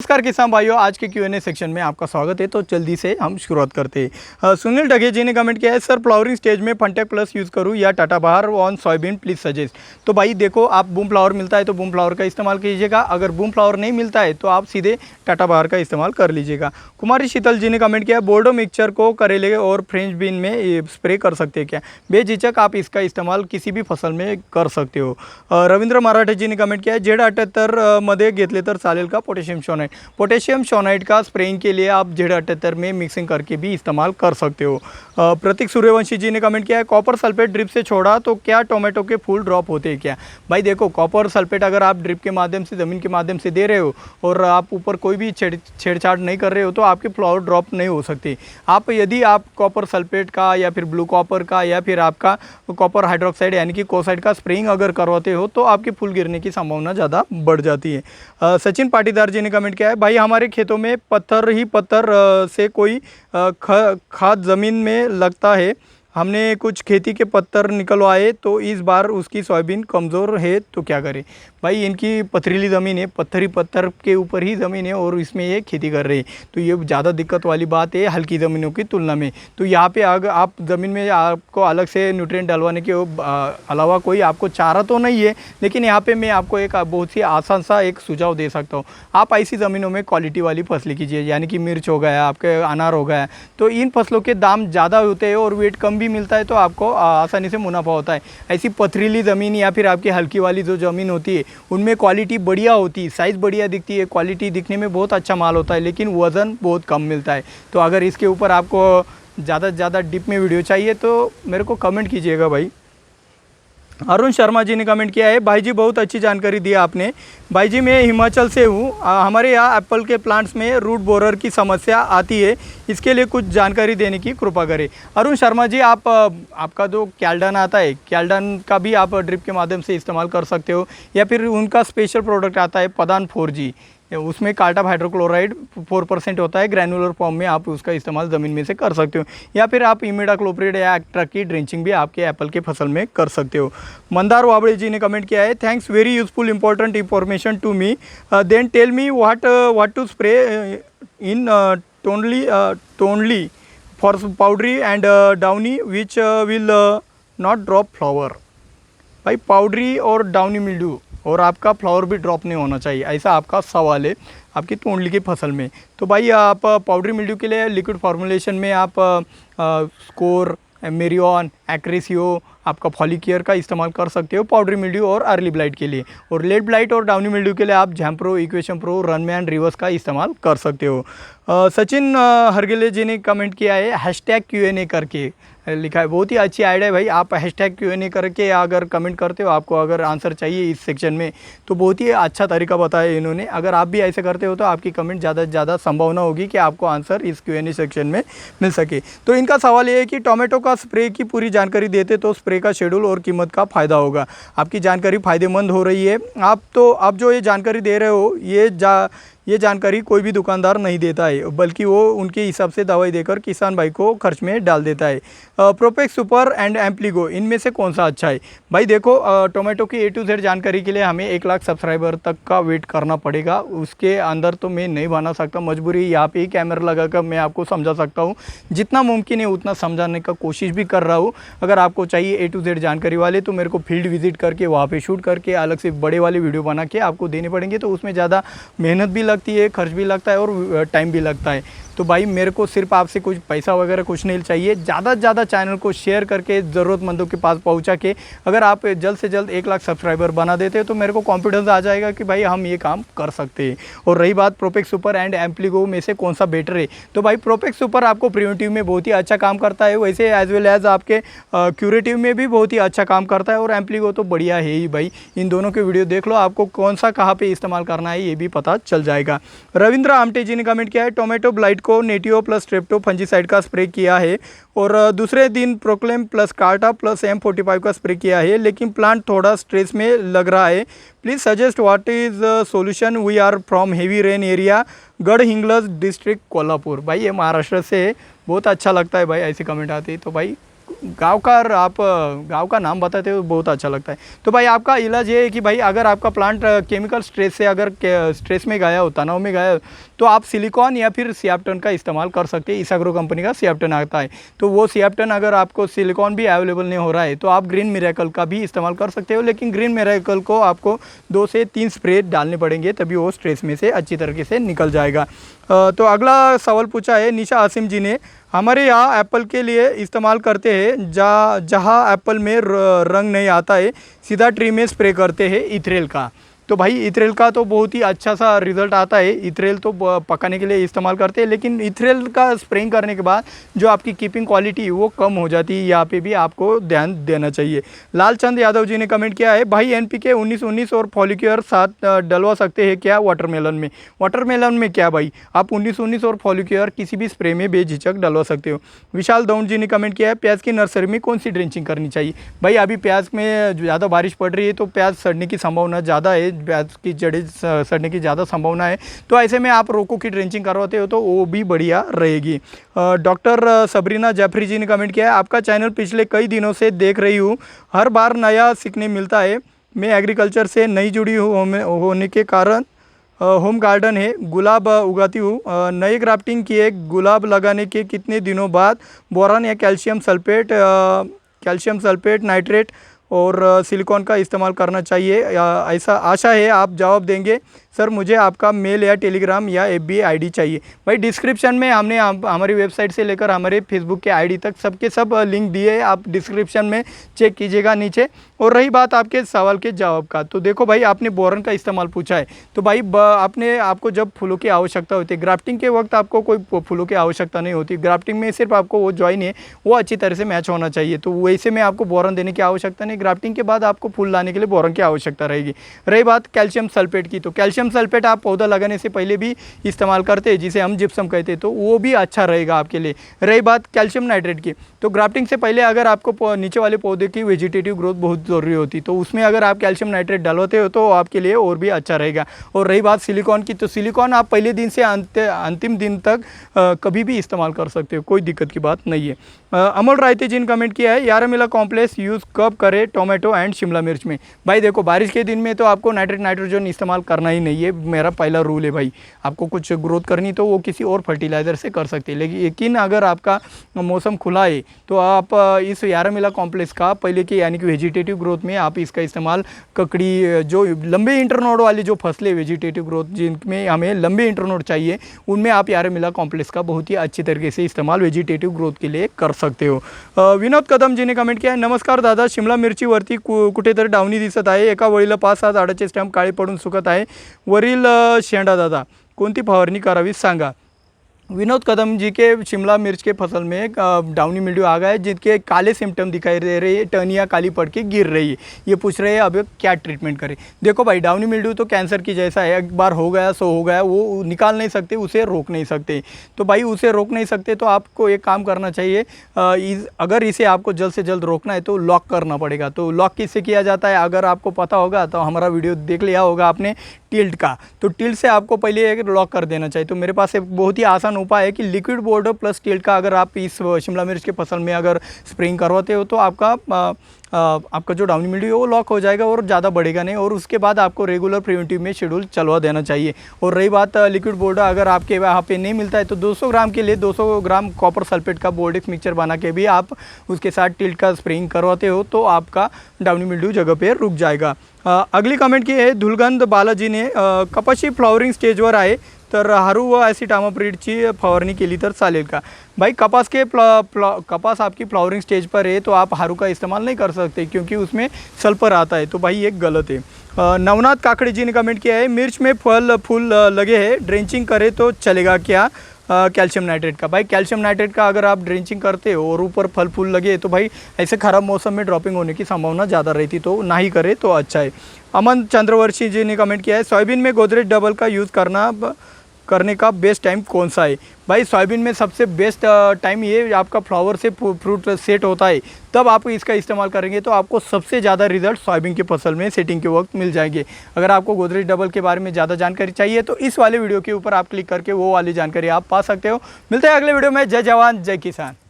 नमस्कार किसान भाइयों, आज के Q&A सेक्शन में आपका स्वागत है। तो जल्दी से हम शुरुआत करते हैं। सुनील डगे जी ने कमेंट किया है, सर फ्लावरिंग स्टेज में फंटेक प्लस यूज़ करूं या टाटा बहार ऑन सोयाबीन प्लीज़ सजेस्ट। तो भाई देखो, आप बूम फ्लावर मिलता है तो बूम फ्लावर का इस्तेमाल कीजिएगा, अगर बूम फ्लावर नहीं मिलता है तो आप सीधे टाटा बहार का इस्तेमाल कर लीजिएगा। कुमारी शीतल जी ने कमेंट किया, बोर्डो मिक्सचर को करेले और फ्रेंच बीन में स्प्रे कर सकते हैं क्या? बेझिझक आप इसका इस्तेमाल किसी भी फसल में कर सकते हो। रविंद्र मराठे जी ने कमेंट किया है, Z78 मध्ये घेतले तर चालेल का पोटेशियम शोनाइट? पोटेशियम शोनाइट का स्प्रेइंग के लिए आप Z78 में मिक्सिंग करके भी इस्तेमाल कर सकते हो। प्रतीक सूर्यवंशी जी ने कमेंट किया है, कॉपर सल्फेट ड्रिप से छोड़ा तो क्या टोमेटो के फूल ड्रॉप होते हैं क्या? भाई देखो, कॉपर सल्फेट अगर आप ड्रिप के माध्यम से ज़मीन के माध्यम से दे रहे हो और आप ऊपर कोई भी छेड़छाड़ नहीं कर रहे हो तो आपके फ्लावर ड्रॉप नहीं हो सकती। आप यदि आप कॉपर सल्फेट का या फिर ब्लू कॉपर का या फिर आपका कॉपर हाइड्रोक्साइड यानी कि कोसाइड का स्प्रेइंग अगर करवाते हो तो आपके फूल गिरने की संभावना ज़्यादा बढ़ जाती है। सचिन पाटीदार जी ने कमेंट किया है, भाई हमारे खेतों में पत्थर से कोई खाद ज़मीन में लगता है, हमने कुछ खेती के पत्थर निकलवाए तो इस बार उसकी सोयाबीन कमज़ोर है तो क्या करें? भाई इनकी पथरीली ज़मीन है, पत्थर के ऊपर ही ज़मीन है और इसमें ये खेती कर रही है, तो ये ज़्यादा दिक्कत वाली बात है हल्की ज़मीनों की तुलना में। तो यहाँ पे अगर आप ज़मीन में आपको अलग से न्यूट्रिएंट डलवाने के अलावा कोई आपको चारा तो नहीं है, लेकिन यहाँ पे मैं आपको एक बहुत ही आसान सा एक सुझाव दे सकता हूँ। आप ऐसी ज़मीनों में क्वालिटी वाली फसलें कीजिए, यानी कि मिर्च हो गया, आपके अनार हो गया, तो इन फसलों के दाम ज़्यादा होते हैं और वेट कम भी मिलता है, तो आपको आसानी से मुनाफा होता है। ऐसी पथरीली ज़मीन या फिर आपकी हल्की वाली जो ज़मीन होती है उनमें क्वालिटी बढ़िया होती है, साइज़ बढ़िया दिखती है, क्वालिटी दिखने में बहुत अच्छा माल होता है, लेकिन वज़न बहुत कम मिलता है। तो अगर इसके ऊपर आपको ज़्यादा से ज़्यादा डीप में वीडियो चाहिए तो मेरे को कमेंट कीजिएगा भाई। अरुण शर्मा जी ने कमेंट किया है, भाई जी बहुत अच्छी जानकारी दी आपने। भाई जी मैं हिमाचल से हूँ, हमारे यहाँ एप्पल के प्लांट्स में रूट बोरर की समस्या आती है, इसके लिए कुछ जानकारी देने की कृपा करें। अरुण शर्मा जी, आपका जो कैल्डन आता है, कैल्डन का भी आप ड्रिप के माध्यम से इस्तेमाल कर सकते हो, या फिर उनका स्पेशल प्रोडक्ट आता है पदान 4G, उसमें कार्टाप हाइड्रोक्लोराइड 4% होता है, ग्रैनुलर फॉर्म में आप उसका इस्तेमाल ज़मीन में से कर सकते हो, या फिर आप इमिडाक्लोप्रिड या एक्ट्रा की ड्रेंचिंग भी आपके एप्पल के फसल में कर सकते हो। मंदार वाबड़े जी ने कमेंट किया है, thanks very useful important information to me, then tell me what to spray in टोनली for powdery and downy which will not drop flower. भाई पाउडरी और डाउनी मिल्ड्यू और आपका फ्लावर भी ड्रॉप नहीं होना चाहिए, ऐसा आपका सवाल है आपकी तोंडली की फसल में। तो भाई आप पाउडरी मिल्ड्यू के लिए लिक्विड फॉर्मुलेशन में आप स्कोर, मेरियन, एक्रेसियो, आपका फॉलिकेयर का इस्तेमाल कर सकते हो पाउडरी मिल्ड्यू और अर्ली ब्लाइट के लिए। और लेट ब्लाइट और डाउनी मिल्ड्यू के लिए आप जैम्प्रो, इक्वेशन प्रो, रनमैन, रिवर्स का इस्तेमाल कर सकते हो। सचिन हरगेले जी ने कमेंट किया है, #Q&A करके लिखा है, बहुत ही अच्छी आइडिया है भाई। आप #Q&A करके अगर कमेंट करते हो, आपको अगर आंसर चाहिए इस सेक्शन में, तो बहुत ही अच्छा तरीका बताया इन्होंने। अगर आप भी ऐसे करते हो तो आपकी कमेंट ज़्यादा से ज़्यादा संभावना होगी कि आपको आंसर इस Q&A सेक्शन में मिल सके। तो इनका सवाल ये है कि टोमेटो का स्प्रे की पूरी जानकारी देते तो स्प्रे का शेड्यूल और कीमत का फ़ायदा होगा। आपकी जानकारी फ़ायदेमंद हो रही है। आप जो ये जानकारी दे रहे हो, ये जानकारी कोई भी दुकानदार नहीं देता है, बल्कि वो उनके हिसाब से दवाई देकर किसान भाई को खर्च में डाल देता है। प्रोपेक्स सुपर एंड एम्प्लीगो, इनमें से कौन सा अच्छा है? भाई देखो, टोमेटो की A to Z जानकारी के लिए हमें 1 लाख सब्सक्राइबर तक का वेट करना पड़ेगा, उसके अंदर तो मैं नहीं बना सकता, मजबूरी यहाँ पे ही कैमरा लगाकर मैं आपको समझा सकता हूँ। जितना मुमकिन है उतना समझाने का कोशिश भी कर रहा हूँ। अगर आपको चाहिए A to Z जानकारी वाले तो मेरे को फील्ड विजिट करके वहाँ पे शूट करके अलग से बड़े वाले वीडियो बना के आपको देने पड़ेंगे, तो उसमें ज़्यादा मेहनत भी लगती है, खर्च भी लगता है और टाइम भी लगता है। तो भाई मेरे को सिर्फ आपसे कुछ पैसा वगैरह कुछ नहीं चाहिए, ज़्यादा से ज़्यादा चैनल को शेयर करके ज़रूरतमंदों के पास पहुंचा के अगर आप जल्द से जल्द 1 लाख सब्सक्राइबर बना देते हो तो मेरे को कॉन्फिडेंस आ जाएगा कि भाई हम ये काम कर सकते हैं। और रही बात प्रोपेक्स सुपर एंड एम्प्लीगो में से कौन सा बेटर है, तो भाई प्रोपेक्स सुपर आपको प्रिवेंटिव में बहुत ही अच्छा काम करता है, वैसे एज वेल एज आपके क्यूरेटिव में भी बहुत ही अच्छा काम करता है, और एम्प्लीगो तो बढ़िया है ही भाई। इन दोनों के वीडियो देख लो, आपको कौन सा कहाँ पर इस्तेमाल करना है ये भी पता चल जाएगा। रविंद्र आमटे जी ने कमेंट किया है, टोमेटो ब्लाइट को नेटियो प्लस स्ट्रेप्टो फंजीसाइड का स्प्रे किया है और दूसरे दिन proclaim plus carta plus M45 का स्प्रे किया है, लेकिन प्लांट थोड़ा स्ट्रेस में लग रहा है। Please suggest what is solution, we are from heavy rain area, Gadhinglaj district Kolhapur. भाई ये महाराष्ट्र से बहुत अच्छा लगता है भाई ऐसे कमेंट आते हैं। तो भाई गाँव का आप गाँव का नाम बताते हो बहुत अच्छा लगता है। तो भाई आपका इलाज ये है कि भाई अगर आपका प्लांट केमिकल स्ट्रेस से अगर स्ट्रेस में गया हो, तनाव में गया हो, तो आप सिलिकॉन या फिर सियाप्टन का इस्तेमाल कर सकते हैं। इसाग्रो कंपनी का सियाप्टन आता है, तो वो सियाप्टन अगर आपको सिलिकॉन भी अवेलेबल नहीं हो रहा है तो आप ग्रीन मिरेकल का भी इस्तेमाल कर सकते हो। लेकिन ग्रीन मिरेकल को आपको 2 से 3 स्प्रे डालने पड़ेंगे, तभी वो स्ट्रेस में से अच्छी तरीके से निकल जाएगा। तो अगला सवाल पूछा है निशा आसिम जी ने, हमारे यहाँ एप्पल के लिए इस्तेमाल करते हैं जहाँ एप्पल में रंग नहीं आता है, सीधा ट्री में स्प्रे करते हैं इथरेल का। तो भाई इथरेल का तो बहुत ही अच्छा सा रिज़ल्ट आता है। इथरेल तो पकाने के लिए इस्तेमाल करते हैं, लेकिन इथरेल का स्प्रेइंग करने के बाद जो आपकी कीपिंग क्वालिटी वो कम हो जाती है, यहाँ पे भी आपको ध्यान देना चाहिए। लालचंद यादव जी ने कमेंट किया है, भाई NPK 19-19 और फॉलिक्यूर 7 डलवा सकते हैं क्या वाटरमेलन में? वाटरमेलन में क्या भाई, आप 19-19 और फॉलिक्यूर किसी भी स्प्रे में बेझिझक डलवा सकते हो। विशाल दौंड जी ने कमेंट किया है, प्याज की नर्सरी में कौन सी ड्रेंचिंग करनी चाहिए? भाई अभी प्याज में ज़्यादा बारिश पड़ रही है तो प्याज सड़ने की संभावना ज़्यादा है, प्याज की जड़ें सड़ने की ज़्यादा संभावना है। तो ऐसे में आप रोको की ड्रेंचिंग करवाते हो तो वो भी बढ़िया रहेगी। डॉक्टर सबरीना जाफरी जी ने कमेंट किया है, आपका चैनल पिछले कई दिनों से देख रही हूँ, हर बार नया सीखने मिलता है। मैं एग्रीकल्चर से नहीं जुड़ी होने के कारण होम गार्डन है, गुलाब उगाती हूँ। नई ग्राफ्टिंग किए गुलाब लगाने के कितने दिनों बाद बोरान या कैल्शियम सल्फेट नाइट्रेट और सिलिकॉन का इस्तेमाल करना चाहिए? ऐसा आशा है आप जवाब देंगे। सर मुझे आपका मेल या टेलीग्राम या FB ID चाहिए। भाई डिस्क्रिप्शन में हमने हमारी वेबसाइट से लेकर हमारे फेसबुक के ID तक सबके सब लिंक दिए हैं, आप डिस्क्रिप्शन में चेक कीजिएगा नीचे। और रही बात आपके सवाल के जवाब का, तो देखो भाई आपने बोरन का इस्तेमाल पूछा है, तो भाई आपको जब फूलों की आवश्यकता होती है, ग्राफ्टिंग के वक्त आपको कोई फूलों की आवश्यकता नहीं होती। ग्राफ्टिंग में सिर्फ आपको वो जॉइन है वो अच्छी तरह से मैच होना चाहिए, तो वैसे में आपको बोरन देने की आवश्यकता नहीं। ग्राफ्टिंग के बाद आपको फूल लाने के लिए बोरन की आवश्यकता रहेगी। रही बात कैल्शियम सल्फेट की, तो कैल्शियम सल्फेट आप पौधा लगाने से पहले भी इस्तेमाल करते हैं, जिसे हम जिप्सम कहते हैं, तो वो भी अच्छा रहेगा आपके लिए। रही बात कैल्शियम नाइट्रेट की, तो ग्राफ्टिंग से पहले अगर आपको नीचे वाले पौधे की वेजिटेटिव ग्रोथ बहुत ज़रूरी होती, तो उसमें अगर आप कैल्शियम नाइट्रेट डालते हो तो आपके लिए और भी अच्छा रहेगा। और रही बात सिलिकॉन की, तो सिलिकॉन आप पहले दिन से अंतिम दिन तक कभी भी इस्तेमाल कर सकते हो, कोई दिक्कत की बात नहीं है। अमल रायते जी ने कमेंट किया है, यारामिला कॉम्प्लेक्स यूज़ कब करें टोमेटो एंड शिमला मिर्च में? भाई देखो बारिश के दिन में तो आपको नाइट्रोजन इस्तेमाल करना ही नहीं है, मेरा पहला रूल है भाई। आपको कुछ ग्रोथ करनी तो वो किसी और फर्टिलाइज़र से कर सकते हैं, लेकिन अगर आपका मौसम खुला है तो आप इस यारामिला कॉम्प्लेक्स का पहले के यानी कि वेजिटेटिव ग्रोथ में आप इसका इस्तेमाल ककड़ी, जो लंबे इंटरनोड वाली जो फसलें वेजिटेटिव ग्रोथ जिनमें हमें लंबे इंटरनोड चाहिए, उनमें आप यारामिला कॉम्प्लेक्स का बहुत ही अच्छी तरीके से इस्तेमाल वेजिटेटिव ग्रोथ के लिए कर सकते हो। विनोद कदम जी ने कमेंट किया है, नमस्कार दादा, शिमला मिरचीवरती कुठेतरी डावणी दिसत आहे, एका वळीला 5-6 झाडाचे स्टॅम्प काळे पडून सुकत आहे, वरील शेंडा दादा कोणती फवारणी करावी सांगा? विनोद कदम जी के शिमला मिर्च के फसल में डाउनी मिल्ड्यू आ गया है, जिनके काले सिम्टम दिखाई दे रहे हैं, टर्निया काली पड़ के गिर रही है। ये पूछ रहे हैं अब क्या ट्रीटमेंट करें? देखो भाई डाउनी मिल्ड्यू तो कैंसर की जैसा है, एक बार हो गया सो हो गया, वो निकाल नहीं सकते, उसे रोक नहीं सकते। तो भाई उसे रोक नहीं सकते तो आपको एक काम करना चाहिए, अगर इसे आपको जल्द से जल्द रोकना है तो लॉक करना पड़ेगा। तो लॉक किससे किया जाता है अगर आपको पता होगा तो हमारा वीडियो देख लिया होगा आपने टिल्ट का, तो टिल्ट से आपको पहले एक लॉक कर देना चाहिए। तो मेरे पास एक बहुत ही आसान उपाय है कि लिक्विड बोर्डो प्लस टिल्ट का अगर आप इस शिमला मिर्च के फसल में अगर स्प्रेइंग करवाते हो तो आपका जो डाउनी मिल्ड्यू है वो लॉक हो जाएगा और ज़्यादा बढ़ेगा नहीं, और उसके बाद आपको रेगुलर प्रिवेंटिव में शेड्यूल चलवा देना चाहिए। और रही बात लिक्विड बोर्डो अगर आपके वहाँ पे नहीं मिलता है तो 200 ग्राम के लिए 200 ग्राम कॉपर सल्फेट का बोर्डिक्स मिक्सचर बना के भी आप उसके साथ टिल्ट का स्प्रेइंग करवाते हो तो आपका डाउनी मिल्ड्यू जगह पे रुक जाएगा। अगली कमेंट की आहे धुलगंध बालाजी ने, कपाशी फ्लॉवरिंग स्टेजवर आहे तर हारू व ॲसिटामाप्रिडची फवारणी केली तर चालेल का? भाई कपास आपकी फ्लावरिंग स्टेज पर है तो आप हारू का इस्तेमाल नहीं कर सकते क्योंकि उसमें सल्फर आता है, तो भाई ये गलत है। नवनाथ काकड़े जी ने कमेंट किया है, मिर्च में फूल लगे हैं, ड्रेंचिंग करें तो चलेगा क्या कैल्शियम नाइट्रेट का? भाई कैल्शियम नाइट्रेट का अगर आप ड्रेंचिंग करते हो और ऊपर फल फूल लगे तो भाई ऐसे ख़राब मौसम में ड्रॉपिंग होने की संभावना ज़्यादा रहती, तो ना ही करे तो अच्छा है। अमन चंद्रवर्षी जी ने कमेंट किया है, सोयाबीन में गोदरेज डबल का यूज़ करने का बेस्ट टाइम कौन सा है? भाई सोयाबीन में सबसे बेस्ट टाइम ये आपका फ्लावर से फ्रूट सेट होता है, तब आप इसका इस्तेमाल करेंगे तो आपको सबसे ज़्यादा रिजल्ट सोयाबीन की फसल में सेटिंग के वक्त मिल जाएंगे। अगर आपको गोदरेज डबल के बारे में ज़्यादा जानकारी चाहिए तो इस वाले वीडियो के ऊपर आप क्लिक करके वो वाली जानकारी आप पा सकते हो। मिलते हैं अगले वीडियो में। जय जवान जय किसान।